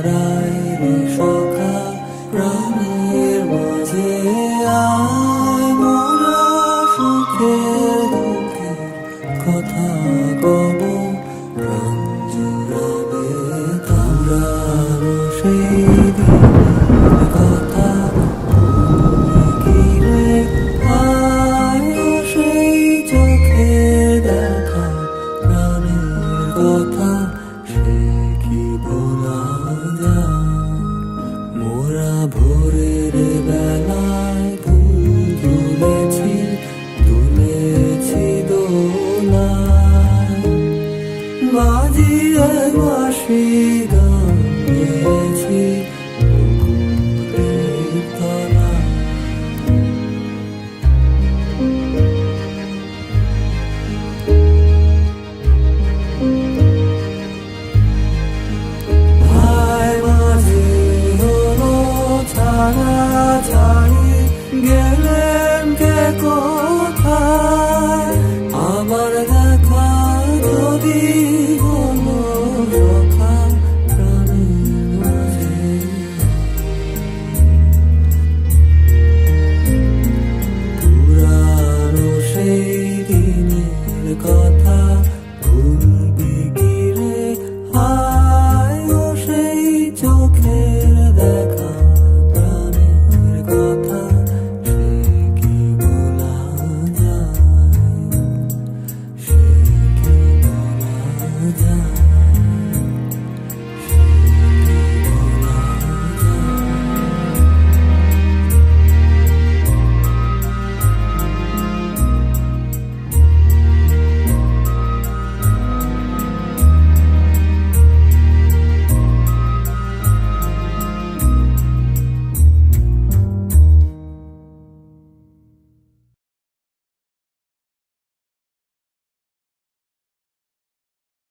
হারাই রে সখা প্রাণের মাঝে আয় মোরা সুখের দুঃখের কথা কব প্রাণ জুড়াবে তারানো সেই দিনের কথা ঘিরে আয় সেই চোখের দেখা প্রাণের কথা সে কি ভোলা যায় মোরা ভোরের বেলায় ফুল তুলেছি দোলায় বাজিয়ে বাঁশি